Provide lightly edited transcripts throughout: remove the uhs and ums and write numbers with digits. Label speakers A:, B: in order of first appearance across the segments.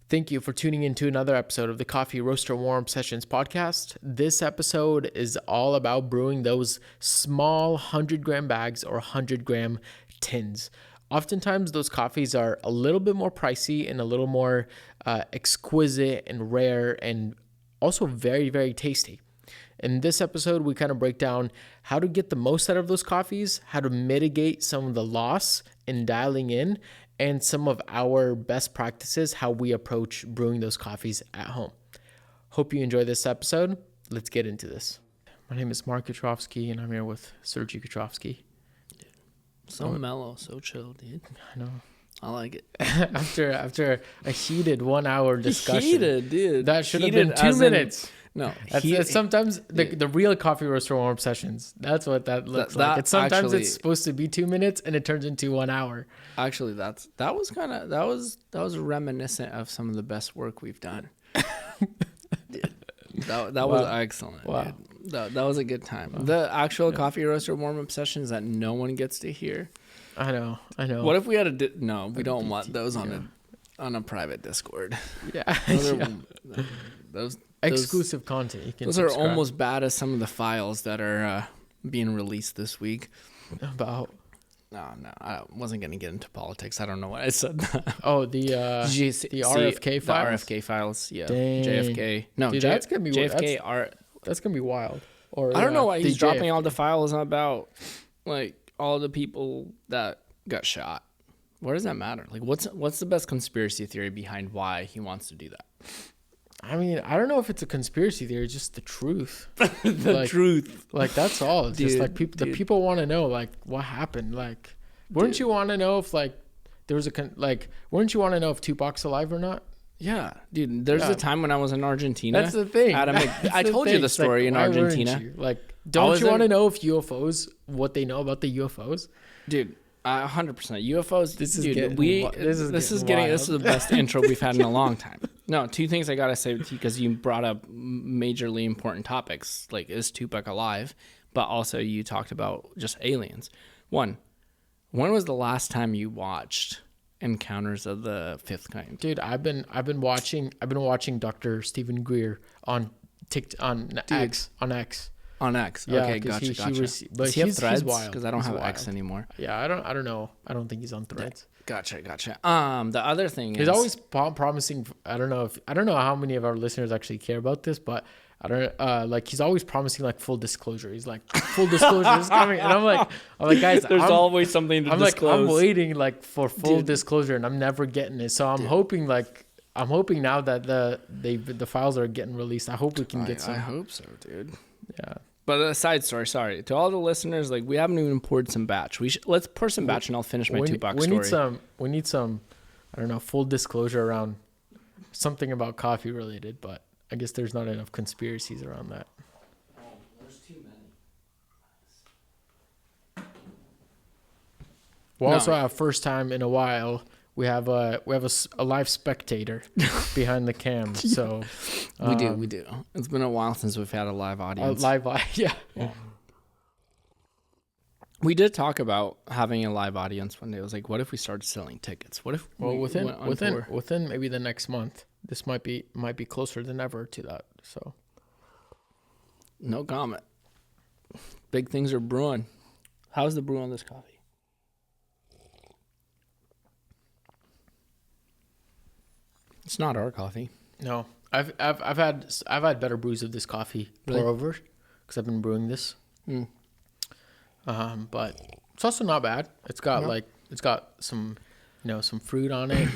A: Thank you for tuning in to another episode of the Coffee Roaster Warm Sessions podcast. This episode is all about brewing those small 100-gram bags or 100-gram tins. Oftentimes, those coffees are a little bit more pricey and a little more exquisite and rare and also very, very tasty. In this episode, we kind of break down how to get the most out of those coffees, how to mitigate some of the loss in dialing in, and some of our best practices, how we approach brewing those coffees at home. Hope you enjoy this episode. Let's get into this. My name is Mark Kotrovsky, and I'm here with Sergey Kotrovsky.
B: So mellow, so chill, dude.
A: I know.
B: I like it.
A: after a heated 1 hour discussion.
B: Heated, dude.
A: That should have been 2 minutes.
B: No.
A: That's sometimes the real coffee roaster warm sessions. That's what that looks like. Sometimes it's supposed to be 2 minutes and it turns into 1 hour.
B: Actually, that was reminiscent of some of the best work we've done. That was excellent. Wow. Dude. That was a good time. Wow. The actual coffee roaster warm up sessions that no one gets to hear.
A: I know.
B: What if we had no? We don't want those on a private Discord.
A: Yeah.
B: Those
A: exclusive content. You can
B: those
A: subscribe.
B: Are almost bad as some of the files that are being released this week.
A: About?
B: No, I wasn't going to get into politics. I don't know why I said that.
A: Oh, the RFK files?
B: The RFK files, yeah.
A: Dang.
B: JFK. No,
A: dude, that's going to be
B: JFK.
A: That's going to be wild. Or
B: I don't know why he's dropping
A: JFK.
B: all the files about, like, all the people that got shot. What does that matter? Like, what's the best conspiracy theory behind why he wants to do that?
A: I mean, I don't know if it's a conspiracy theory, it's just the truth.
B: Truth.
A: Like, that's all. It's just like the people want to know, like, what happened. Like, wouldn't you want to know if, like, there was wouldn't you want to know if Tupac's alive or not?
B: Yeah, dude. There's a time when I was in Argentina.
A: That's the thing.
B: I told you the story in Argentina.
A: Like, don't you want to know if UFOs, what they know about the UFOs?
B: Dude, 100% UFOs. This is the
A: wild.
B: best intro we've had in a long time. No, two things I gotta say because you brought up majorly important topics, like is Tupac alive, but also you talked about just aliens. When was the last time you watched Encounters of the Fifth Kind?
A: Dude, I've been watching Dr. Stephen Greer on X.
B: On X.
A: Yeah,
B: okay, gotcha.
A: But
B: he have Threads?
A: wild.
B: Because I don't have X anymore.
A: Yeah, I don't know. I don't think he's on Threads.
B: Gotcha. The other thing
A: he's always promising. I don't know how many of our listeners actually care about this, but I don't like. He's always promising like full disclosure. He's like, full disclosure is coming, and I'm like, guys,
B: there's always something to disclose.
A: I'm waiting like for full disclosure, and I'm never getting it. So I'm hoping now that the files are getting released. I hope we can get some.
B: I hope so, dude.
A: Yeah.
B: But a side story, sorry. To all the listeners, like we haven't even poured some batch. Let's pour some batch and I'll finish my Tupac story.
A: We need some, I don't know, full disclosure around something about coffee related, but I guess there's not enough conspiracies around that.
B: Oh, there's too many.
A: We'll also have first time in a while. We have a live spectator behind the cam, so
B: we do. It's been a while since we've had a live audience.
A: Yeah.
B: We did talk about having a live audience one day. It was like, what if we started selling tickets? What if
A: within maybe the next month, this might be closer than ever to that. So,
B: no comment. Big things are brewing. How's the brew on this coffee? It's not our coffee.
A: No, I've had better brews of this coffee pour over because I've been brewing this. But it's also not bad. It's got some, some fruit on it.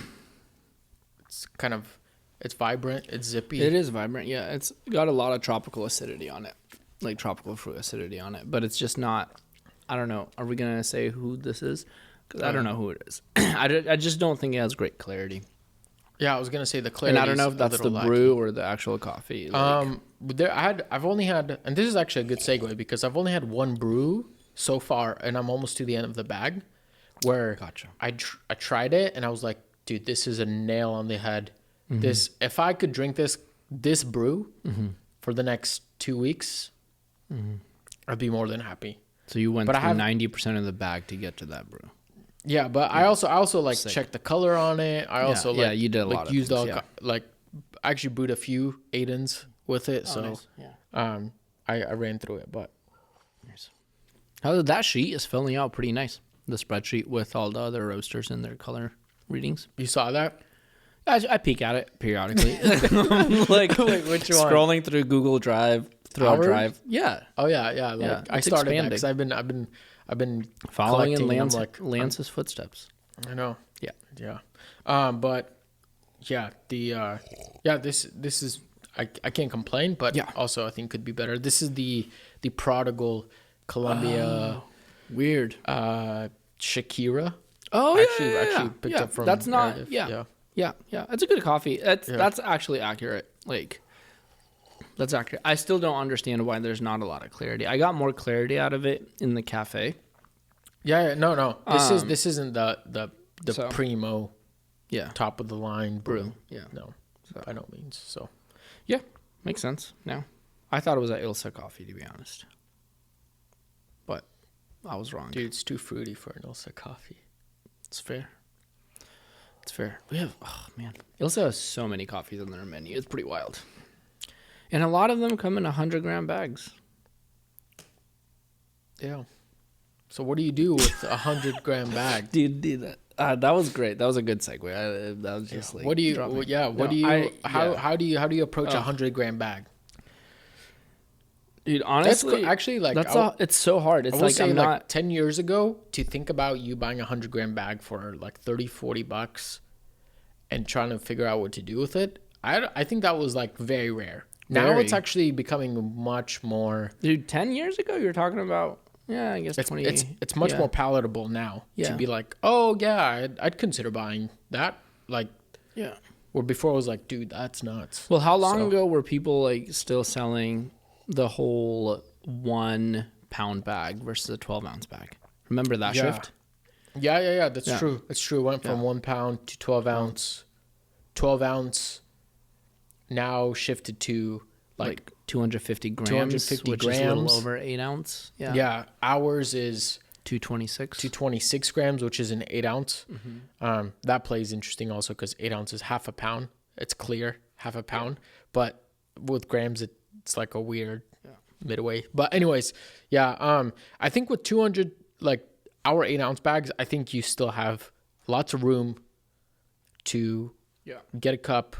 A: It's vibrant. It's zippy.
B: It is vibrant. Yeah, it's got a lot of tropical acidity on it, like tropical fruit acidity on it. But it's just not. I don't know. Are we gonna say who this is? Because I don't know who it is. I just don't think it has great clarity.
A: Yeah, I was gonna say the clarity.
B: And I don't know if that's the brew or the actual coffee.
A: I've only had, and this is actually a good segue because I've only had one brew so far, and I'm almost to the end of the bag, where I tried it and I was like, dude, this is a nail on the head. Mm-hmm. This, if I could drink this brew for the next 2 weeks, I'd be more than happy.
B: So you went through 90% of the bag to get to that brew.
A: Yeah, but I also like
B: Sick.
A: checked the color on it. I also
B: yeah,
A: like
B: you did a lot of
A: used
B: things,
A: all
B: yeah.
A: like I actually brewed a few Aidens with it,
B: Oh,
A: so
B: nice. Yeah.
A: I ran through it, but
B: Nice. That sheet is filling out pretty nice. The spreadsheet with all the other roasters and their color readings.
A: you saw that?
B: I peek at it periodically. Like
A: Wait, which one?
B: scrolling through Google Drive, through our
A: Ours?
B: Drive. Yeah.
A: Oh yeah. Like
B: Yeah,
A: I
B: it's
A: started that
B: expanding.
A: because I've been
B: Following in
A: collecting, and I'm like,
B: Lance's footsteps.
A: I know.
B: Yeah.
A: Yeah. But yeah, this is I can't complain, but
B: Yeah.
A: also I think could be better. This is the Prodigal Columbia
B: Weird.
A: Shakira.
B: Oh,
A: Actually picked up from
B: that's not
A: Meredith.
B: yeah. That's a good coffee. That's actually accurate. Like that's accurate. I still don't understand why there's not a lot of clarity. I got more clarity out of it in the cafe.
A: Yeah, no. This isn't the
B: So-
A: primo
B: Yeah.
A: top of the line brew.
B: Brew. Yeah.
A: No, by no means. So
B: Yeah. Makes sense now. I thought it was a Ilsa coffee, to be honest. But I was wrong.
A: dude, it's too fruity for an Ilsa coffee.
B: It's fair. It's fair. We have, oh man, Ilsa has so many coffees on their menu. It's pretty wild. And a lot of them come in 100-gram bags.
A: Yeah. So what do you do with 100-gram bag?
B: Dude, that was great. That was a good segue. That was just like.
A: What do you?
B: dropping.
A: Yeah. What
B: No,
A: do you?
B: yeah.
A: How do you approach a 100-gram bag?
B: Dude,
A: That's
B: honestly,
A: actually like
B: it's so hard. It's
A: I will
B: like
A: say
B: I'm
A: like
B: not.
A: 10 years ago to think about you buying a 100-gram bag for like 30-40 bucks and trying to figure out what to do with it. I think that was like very rare. Now
B: Very.
A: it's actually becoming much more.
B: Dude, 10 years ago, you were talking about. Yeah, I guess
A: It's
B: 20.
A: it's much
B: yeah.
A: more palatable now
B: Yeah.
A: to be like, oh yeah, I'd consider buying that. Like,
B: Yeah.
A: where before I was like, dude, that's nuts.
B: Well, how long
A: So-
B: ago were people like still selling the whole 1 pound bag versus a 12-ounce bag? Remember that
A: Yeah.
B: shift?
A: Yeah. That's
B: Yeah.
A: true. It's true. It went from
B: Yeah.
A: 1 pound to 12 ounce. 12 ounce now shifted to like
B: 250 grams,
A: 250
B: which is a little
A: grams.
B: over 8 ounce. Yeah.
A: yeah. Ours is
B: 226.
A: 226 grams, which is an 8 ounce.
B: Mm-hmm.
A: That plays interesting also because 8 ounces, half a pound. It's clear, half a pound. But with grams, it's like a weird midway. But anyways, yeah. I think with 200, like our 8 ounce bags, I think you still have lots of room to get a cup,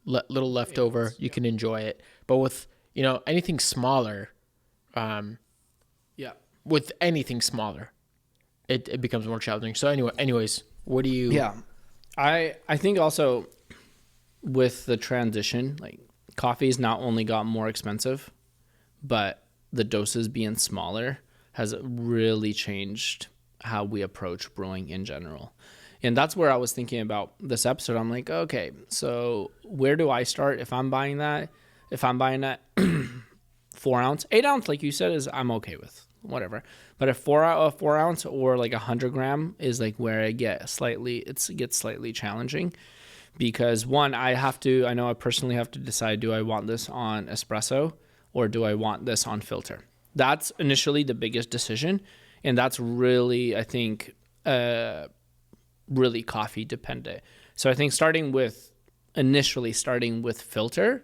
A: little leftover. You can enjoy it. But with anything smaller,
B: Yeah.
A: with anything smaller, it becomes more challenging. So anyways, what do you?
B: Yeah. I think also with the transition, like coffee's not only got more expensive, but the doses being smaller has really changed how we approach brewing in general. And that's where I was thinking about this episode. I'm like, okay, so where do I start if I'm buying that? If I'm buying that 4 ounce, 8 ounce, like you said, is I'm okay with whatever. But a 4 ounce or like 100-gram is like where it gets slightly challenging because one, I know I personally have to decide, do I want this on espresso or do I want this on filter? That's initially the biggest decision. And that's really, I think, really coffee dependent. So I think initially starting with filter,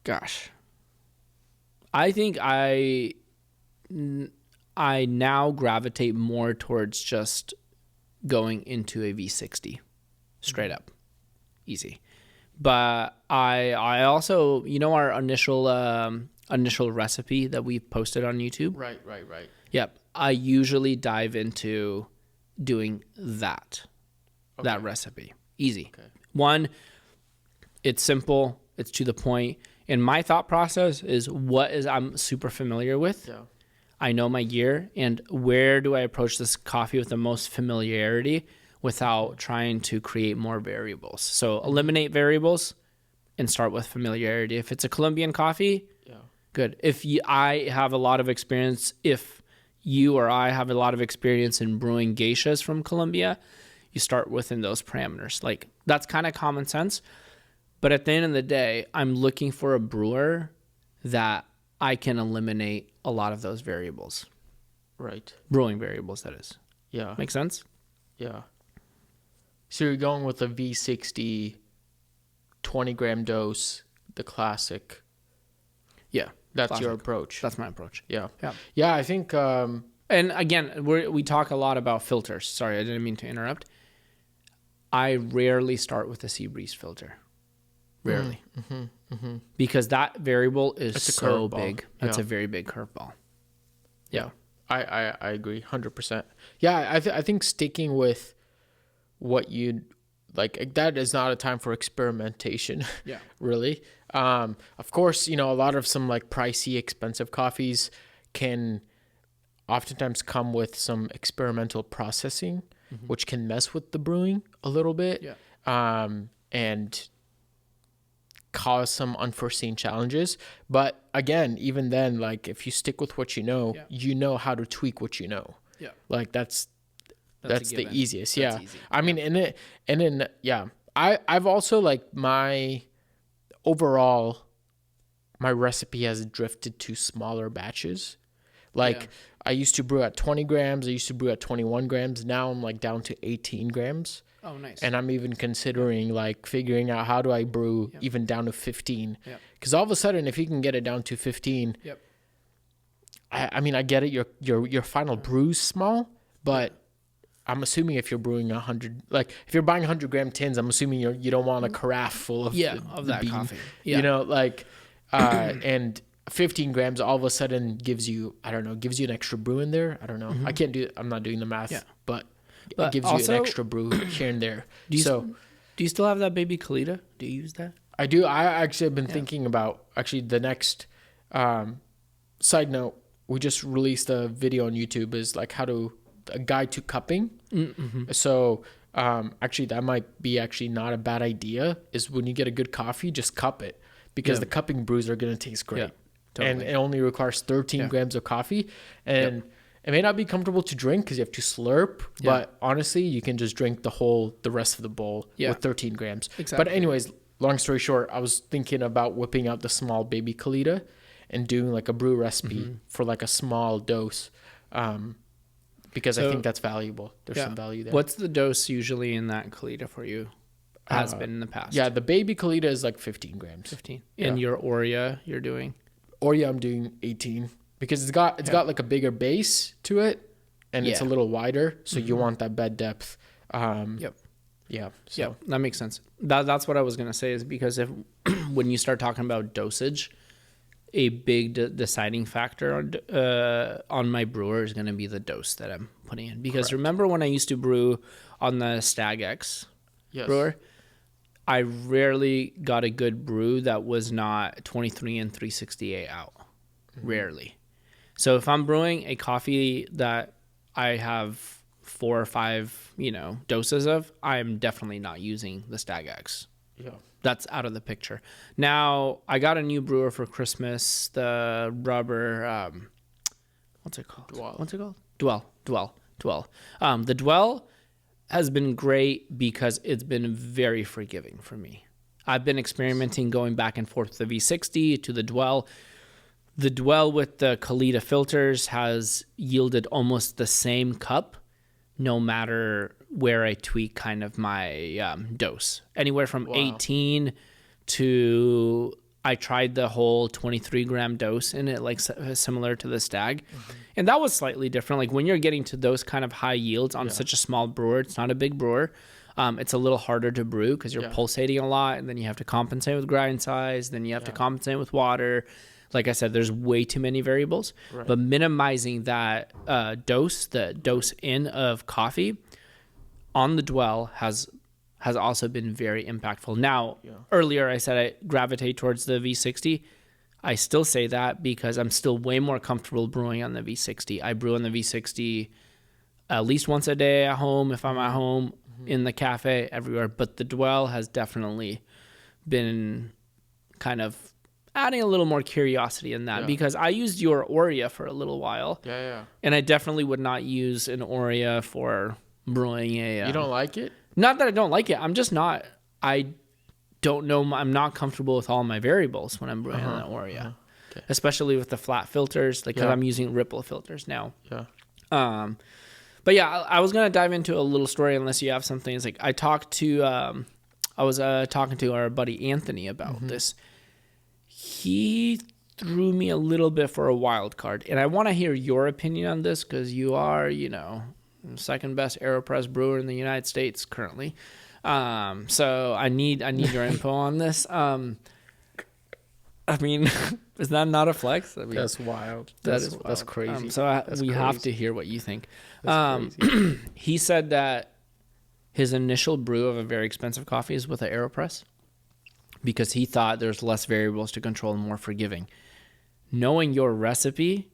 B: gosh, I think I now gravitate more towards just going into a V60 straight up, easy. But I also, our initial recipe that we posted on YouTube.
A: Right.
B: Yep. I usually dive into doing that recipe. Easy.
A: Okay.
B: One, it's simple. It's to the point. And my thought process is I'm super familiar with.
A: Yeah.
B: I know my gear and where do I approach this coffee with the most familiarity without trying to create more variables. So eliminate variables and start with familiarity. If it's a Colombian coffee, good. If I have a lot of experience, if you or I have a lot of experience in brewing geishas from Colombia, you start within those parameters. Like that's kind of common sense. But at the end of the day, I'm looking for a brewer that I can eliminate a lot of those variables.
A: Right.
B: Brewing variables, that is.
A: Yeah.
B: Make sense?
A: Yeah. So you're going with a V60 20-gram dose, the classic.
B: Yeah.
A: That's
B: Classic.
A: your approach.
B: That's my approach.
A: Yeah.
B: Yeah.
A: Yeah, I think...
B: And again, we talk a lot about filters. Sorry, I didn't mean to interrupt. I rarely start with a sea breeze filter. Rarely. Because that variable is so big. That's a very big curveball. Yeah.
A: I agree 100%. Yeah, I think sticking with what you like, that is not a time for experimentation.
B: Yeah.
A: Really. Of course, a lot of some like pricey, expensive coffees can oftentimes come with some experimental processing, which can mess with the brewing a little bit.
B: Yeah.
A: And cause some unforeseen challenges. But again, even then, like if you stick with what you know how to tweak what you know.
B: Yeah.
A: Like that's the easiest.
B: That's
A: yeah.
B: easy.
A: I mean, I've also like my recipe has drifted to smaller batches. Like I used to brew at 20 grams. I used to brew at 21 grams. Now I'm like down to 18 grams.
B: Oh, nice.
A: And I'm even considering like figuring out how do I brew even down to 15. Because all of a sudden, if you can get it down to 15, I mean, I get it. Your final brew's small, but I'm assuming if you're brewing 100, like if you're buying 100-gram tins, I'm assuming you don't want a carafe full of
B: that bean. Coffee. Yeah.
A: And 15 grams all of a sudden gives you an extra brew in there. I don't know. I'm not doing the math, but it gives you an extra brew here and there.
B: Do you still have that baby Kalita? Do you use that?
A: I do. I actually have been thinking about the next side note. We just released a video on YouTube is like a guide to cupping. So that might be not a bad idea is when you get a good coffee, just cup it because the cupping brews are going to taste great. Totally. And it only requires 13 grams of coffee. And it may not be comfortable to drink because you have to slurp, but honestly, you can just drink the rest of the bowl with 13 grams. Exactly. But anyways, long story short, I was thinking about whipping out the small baby Kalita and doing like a brew recipe for like a small dose. Because I think that's valuable. There's some value there.
B: What's the dose usually in that Kalita for you? Has been in the past.
A: Yeah, the baby Kalita is like 15 grams.
B: 15. And your Oria you're doing?
A: Oria I'm doing 18 because it's got like a bigger base to it and it's a little wider, so you want that bed depth. Yeah. So
B: that makes sense. That's what I was gonna say is because if when you start talking about dosage, a big deciding factor on my brewer is going to be the dose that I'm putting in. Because remember when I used to brew on the Stag X brewer, I rarely got a good brew that was not 23 and 368 out. Rarely. So if I'm brewing a coffee that I have 4 or 5, doses of, I'm definitely not using the Stag X. Yeah. That's out of the picture. Now, I got a new brewer for Christmas, the rubber, what's it called? Dwell. The Dwell has been great because it's been very forgiving for me. I've been experimenting going back and forth with the V60 to the Dwell. The Dwell with the Kalita filters has yielded almost the same cup, no matter where I tweak kind of my dose. Anywhere from 18 to I tried the whole 23-gram dose in it, like similar to the Stag. And that was slightly different. Like when you're getting to those kind of high yields on such a small brewer, it's not a big brewer. It's a little harder to brew because you're pulsating a lot, and then you have to compensate with grind size. Then you have to compensate with water. Like I said, there's way too many variables. Right. But minimizing that the dose in of coffee on the Dwell has also been very impactful. Now, earlier I said I gravitate towards the V60. I still say that because I'm still way more comfortable brewing on the V60. I brew on the V60 at least once a day at home, if I'm at home, in the cafe, everywhere. But the Dwell has definitely been kind of adding a little more curiosity in that because I used your Oria for a little while. And I definitely would not use an Oria for brewing a...
A: You don't like it?
B: Not that I don't like it. I'm just not... I don't know. I'm not comfortable with all my variables when I'm brewing on an Oria. Okay. Especially with the flat filters, like because I'm using Ripple filters now. But yeah, I was gonna dive into a little story unless you have something. It's like I was talking to our buddy Anthony about this. He threw me a little bit for a wild card, and I want to hear your opinion on this because you are, second best AeroPress brewer in the United States currently. So I need your info on this. I mean, is that not a flex? I mean,
A: That's wild. That's crazy.
B: We have to hear what you think.
A: That's crazy.
B: He said that his initial brew of a very expensive coffee is with an AeroPress because he thought there's less variables to control and more forgiving. Knowing your recipe,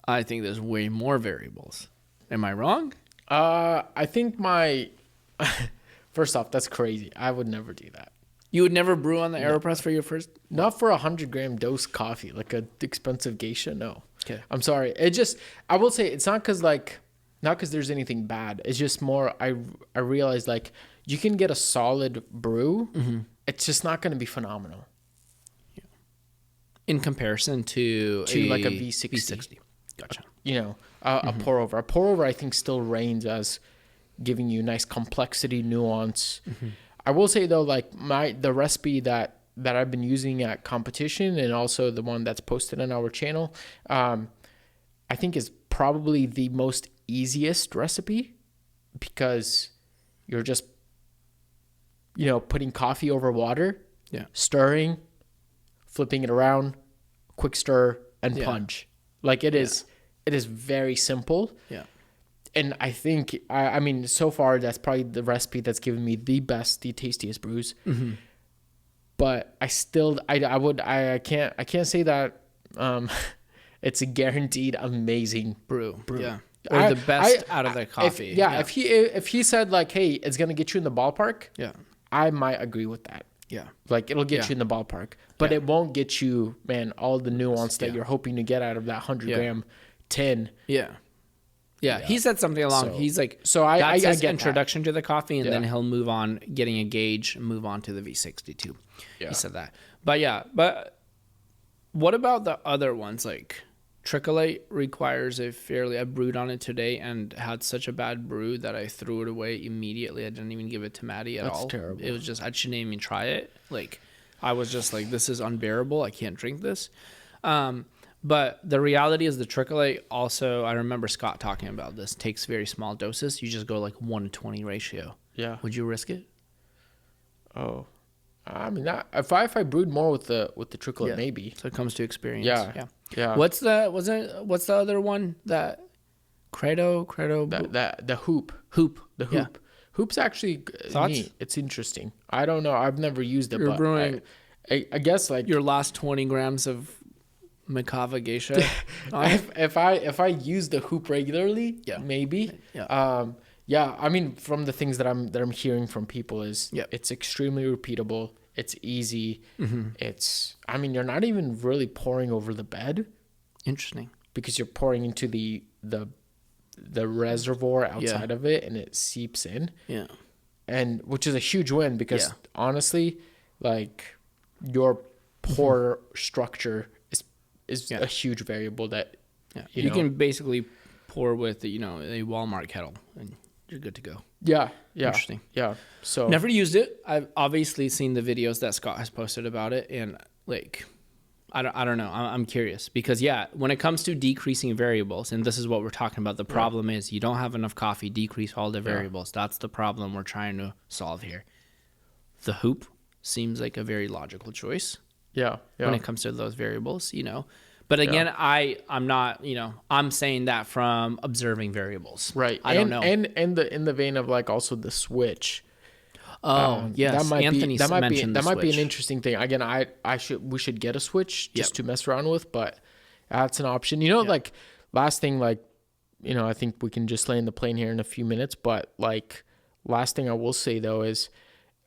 B: I think there's way more variables. Am I wrong?
A: I think first off, that's crazy. I would never do that.
B: You would never brew on the AeroPress for your first?
A: Not for 100-gram dose coffee, like a expensive geisha. No.
B: Okay.
A: I'm sorry. I will say it's not because there's anything bad. It's just more, I realized like you can get a solid brew. It's just not going to be phenomenal.
B: Yeah. In comparison to
A: like a V60.
B: Gotcha.
A: A pour over. A pour over I think still reigns as giving you nice complexity, nuance. I will say though, like the recipe that I've been using at competition and also the one that's posted on our channel, I think is probably the most easiest recipe because you're just, putting coffee over water, stirring, flipping it around, quick stir and punch. Like it is very simple. Yeah. And I think, I mean, so far, that's probably the recipe that's given me the tastiest brews. But I still, I can't say that it's a guaranteed amazing brew.
B: Yeah. Or the best out of the coffee.
A: If he said like, hey, it's going to get you in the ballpark. Yeah. I might agree with that. Yeah. Like it'll get you in the ballpark, but it won't get you, man, all the nuance that you're hoping to get out of that 100-gram tin.
B: Yeah. Yeah, he said something along. He's like,
A: that's
B: his introduction to the coffee, and then he'll move on, getting a gauge, and move on to the V62. Yeah. He said that. But what about the other ones? Like Tricolate requires I brewed on it today and had such a bad brew that I threw it away immediately. I didn't even give it to Maddie at all.
A: That's terrible.
B: It was just, I shouldn't even try it. Like, I was just like, this is unbearable. I can't drink this. But the reality is the Tricolate also, I remember Scott talking about this, takes very small doses. You just go like 1-20 ratio. Yeah. Would you risk it?
A: Oh, I mean, if I brewed more with the Tricolate, maybe.
B: So it comes to experience.
A: Yeah.
B: What's the other one that Credo?
A: The Hoop. The Hoop.
B: Yeah.
A: Hoop's actually neat. It's interesting. I don't know. I've never used it,
B: You're
A: but
B: brewing,
A: I guess like
B: your last 20 grams of Macava geisha.
A: if I use the Hoop regularly, maybe. Yeah. I mean, from the things that I'm hearing from people is it's extremely repeatable. It's easy. I mean, you're not even really pouring over the bed.
B: Interesting.
A: Because you're pouring into the reservoir outside of it, and it seeps in. Yeah. And which is a huge win because honestly, like your pour structure is a huge variable that
B: you can basically pour with a Walmart kettle and you're good to go.
A: Yeah.
B: Interesting.
A: Yeah. So
B: never used it. I've obviously seen the videos that Scott has posted about it, and like I don't know. I'm curious because when it comes to decreasing variables, and this is what we're talking about, the problem is you don't have enough coffee. Decrease all the variables. That's the problem we're trying to solve here. The Hoop seems like a very logical choice. Yeah. When it comes to those variables, But again, I'm not, I'm saying that from observing variables.
A: Right.
B: I don't know.
A: And in the vein of like also the switch.
B: Yes. Anthony mentioned
A: that might be an interesting thing. Again, we should get a switch just to mess around with, but that's an option. Like last thing, like, I think we can just lay in the plane here in a few minutes, but like last thing I will say though is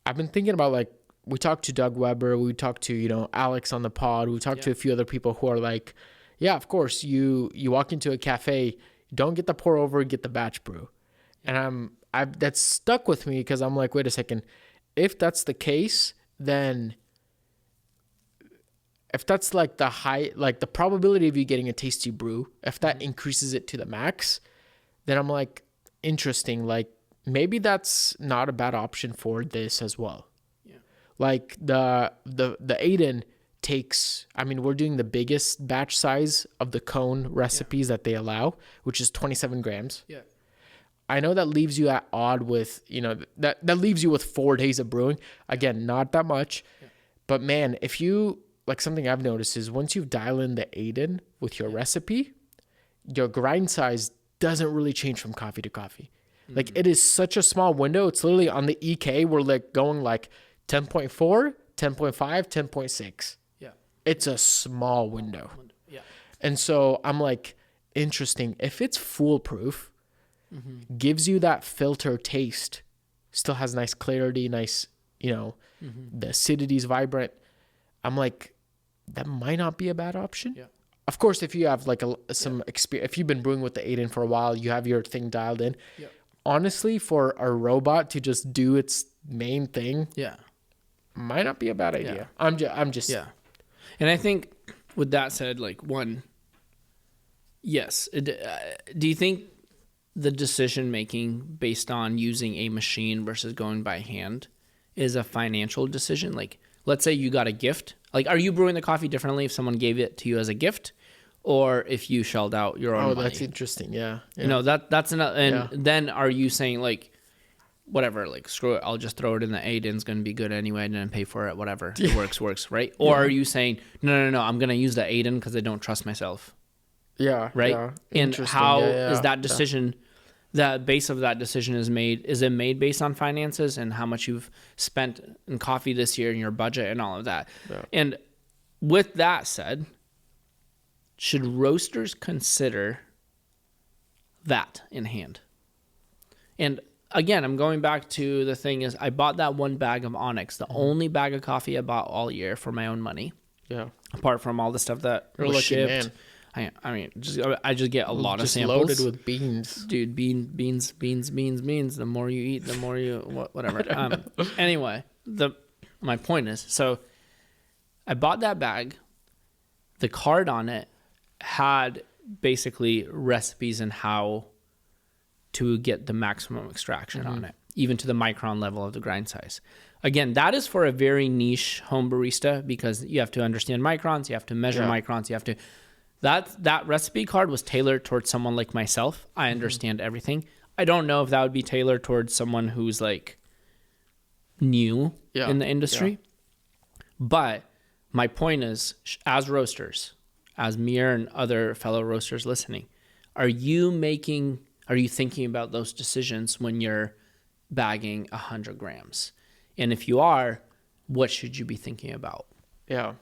A: I've been thinking about like, we talked to Doug Weber, we talked to, Alex on the pod, we talked to a few other people who are like, yeah, of course, you walk into a cafe, don't get the pour over, get the batch brew. And that's stuck with me because I'm like, wait a second, if that's the case, then if that's like the probability of you getting a tasty brew, if that increases it to the max, then I'm like, interesting. Like maybe that's not a bad option for this as well.
B: Yeah.
A: Like the Aiden takes, I mean, we're doing the biggest batch size of the cone recipes that they allow, which is 27 grams.
B: Yeah.
A: I know that leaves you at odd with, that leaves you with 4 days of brewing. Again, not that much. Yeah. But man, if you, like something I've noticed is once you dial in the Aiden with your recipe, your grind size doesn't really change from coffee to coffee. Mm-hmm. Like it is such a small window. It's literally on the EK, we're like going like 10.4, 10.5, 10.6. Yeah. It's a small window. Yeah. And so I'm like, interesting. If it's foolproof, gives you that filter taste, still has nice clarity, nice, the acidity is vibrant. I'm like, that might not be a bad option. Yeah. Of course, if you have like some experience, if you've been brewing with the Aiden for a while, you have your thing dialed in. Yeah. Honestly, for a robot to just do its main thing, might not be a bad idea. Yeah. I'm just.
B: Yeah. And I think with that said, like yes. Do you think the decision making based on using a machine versus going by hand is a financial decision? Like, let's say you got a gift. Like, are you brewing the coffee differently if someone gave it to you as a gift, or if you shelled out your own money?
A: Oh, that's interesting. Yeah.
B: That's another. And then are you saying like, whatever, like screw it, I'll just throw it in the Aiden's going to be good anyway, and then pay for it, whatever. It works, right? Or are you saying no, I'm going to use the Aiden because I don't trust myself?
A: Yeah.
B: Right.
A: Yeah.
B: And how is that decision? Yeah. The base of that decision is it made based on finances and how much you've spent in coffee this year and your budget and all of that. Yeah. And with that said, should roasters consider that in hand? And again, I'm going back to the thing is I bought that one bag of Onyx, the only bag of coffee I bought all year for my own money. Yeah. Apart from all the stuff that was shipped. Man. I mean, I just get a lot of samples.
A: Loaded with beans.
B: Dude, beans. The more you eat, the more you, whatever. Anyway, my point is, so I bought that bag. The card on it had basically recipes and how to get the maximum extraction on it, even to the micron level of the grind size. Again, that is for a very niche home barista because you have to understand microns, you have to measure microns, you have to... That recipe card was tailored towards someone like myself. I understand everything. I don't know if that would be tailored towards someone who's like new in the industry. Yeah. But my point is, as roasters, as Mir and other fellow roasters listening, are you thinking about those decisions when you're bagging 100 grams? And if you are, what should you be thinking about?
A: Yeah.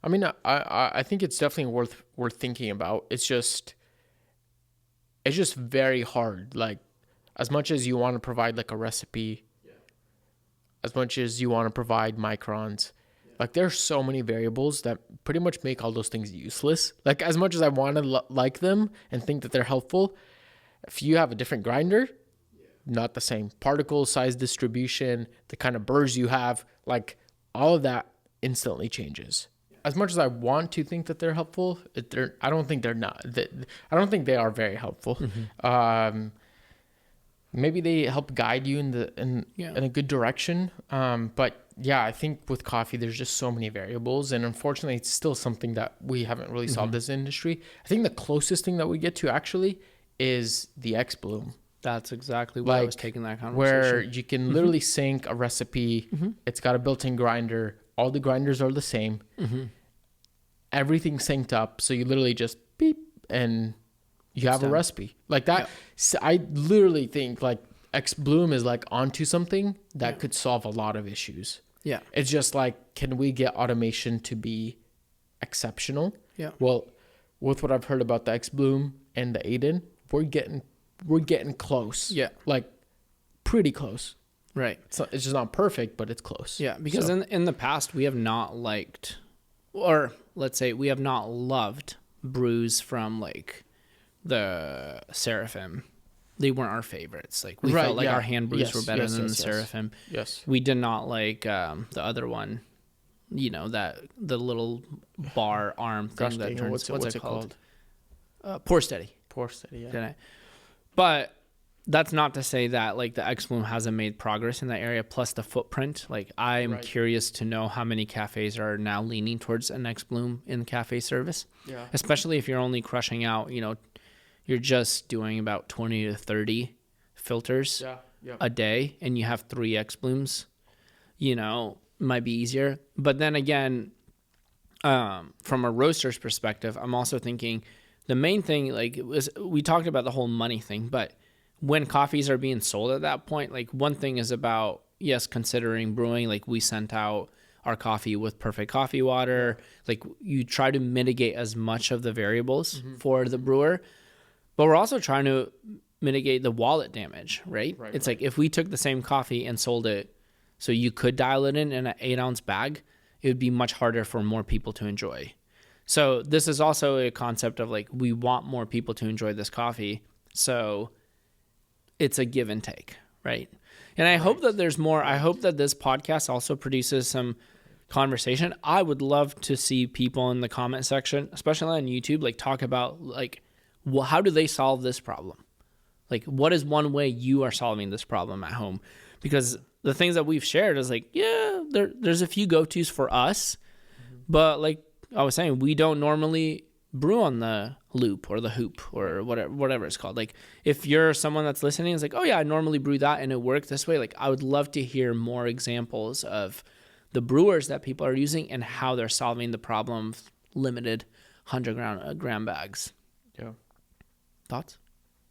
A: I mean, I think it's definitely worth thinking about. It's just very hard. Like, as much as you want to provide like a recipe, as much as you want to provide microns, like there's so many variables that pretty much make all those things useless. Like, as much as I want to like them and think that they're helpful, if you have a different grinder, not the same particle size distribution, the kind of burrs you have, like all of that instantly changes. As much as I want to think that they're helpful, I don't think they're not. I don't think they are very helpful. Maybe they help guide you in a good direction. But yeah, I think with coffee, there's just so many variables, and unfortunately, it's still something that we haven't really solved as an industry. I think the closest thing that we get to actually is the X Bloom.
B: That's exactly what I was taking that conversation.
A: Where you can literally sync a recipe. It's got a built-in grinder. All the grinders are the same. Everything's synced up. So you literally just beep and you have a recipe. Like that. Yeah. So I literally think like X Bloom is like onto something that could solve a lot of issues. Yeah. It's just like, can we get automation to be exceptional? Yeah. Well, with what I've heard about the X Bloom and the Aiden, we're getting close. Yeah. Like pretty close. Right. It's just not perfect, but it's close.
B: Yeah. Because in the past, we have not liked, or let's say we have not loved brews from like the Seraphim. They weren't our favorites. Like we felt like our hand brews were better than the Seraphim. Yes. We did not like the other one, that the little bar arm thing that turns, what's it called? Pour Steady.
A: Pour Steady, yeah.
B: But that's not to say that like the X Bloom hasn't made progress in that area, plus the footprint. Like I'm curious to know how many cafes are now leaning towards an X Bloom in cafe service.
A: Yeah.
B: Especially if you're only crushing out, you're just doing about 20 to 30 filters a day and you have 3 X Blooms, might be easier. But then again, from a roaster's perspective, I'm also thinking the main thing, like we talked about the whole money thing, but when coffees are being sold at that point, like one thing is about, yes, considering brewing, like we sent out our coffee with perfect coffee water. Like you try to mitigate as much of the variables for the brewer, but we're also trying to mitigate the wallet damage, right? It's like if we took the same coffee and sold it so you could dial it in an 8-ounce bag, it would be much harder for more people to enjoy. So this is also a concept of like, we want more people to enjoy this coffee. So it's a give and take, right? And I hope that there's more. I hope that this podcast also produces some conversation. I would love to see people in the comment section, especially on YouTube, like talk about like, how do they solve this problem? Like, what is one way you are solving this problem at home? Because the things that we've shared is like, there's a few go-tos for us, but like I was saying, we don't normally brew on the loop or the hoop or whatever it's called. Like if you're someone that's listening, it's like, oh yeah, I normally brew that and it worked this way. Like I would love to hear more examples of the brewers that people are using and how they're solving the problem of limited 100-gram bags.
A: Yeah.
B: Thoughts?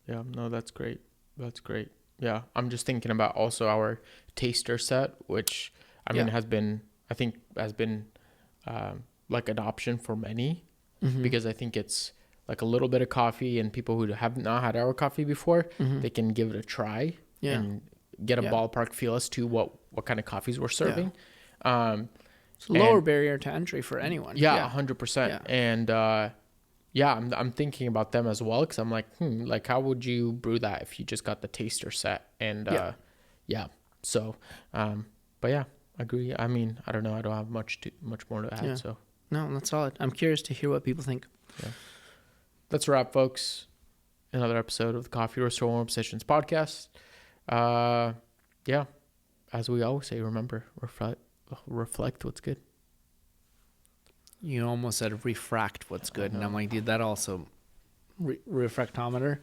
A: Yeah, no, that's great. That's great. Yeah. I'm just thinking about also our taster set, which has been like an option for many. Because I think it's like a little bit of coffee, and people who have not had our coffee before, they can give it a try and get a ballpark feel as to what kind of coffees we're serving.
B: It's a lower barrier to entry for anyone.
A: 100%. And I'm thinking about them as well, because I'm like, like how would you brew that if you just got the taster set? And so but yeah, agree. I mean, I don't know, I don't have much more to add. So
B: no, that's solid. I'm curious to hear what people think.
A: Yeah. That's a wrap, folks. Another episode of the Coffee Roaster Warm-Up Sessions podcast. As we always say, remember, reflect what's good.
B: You almost said refract what's good. And I'm like, dude, that also refractometer.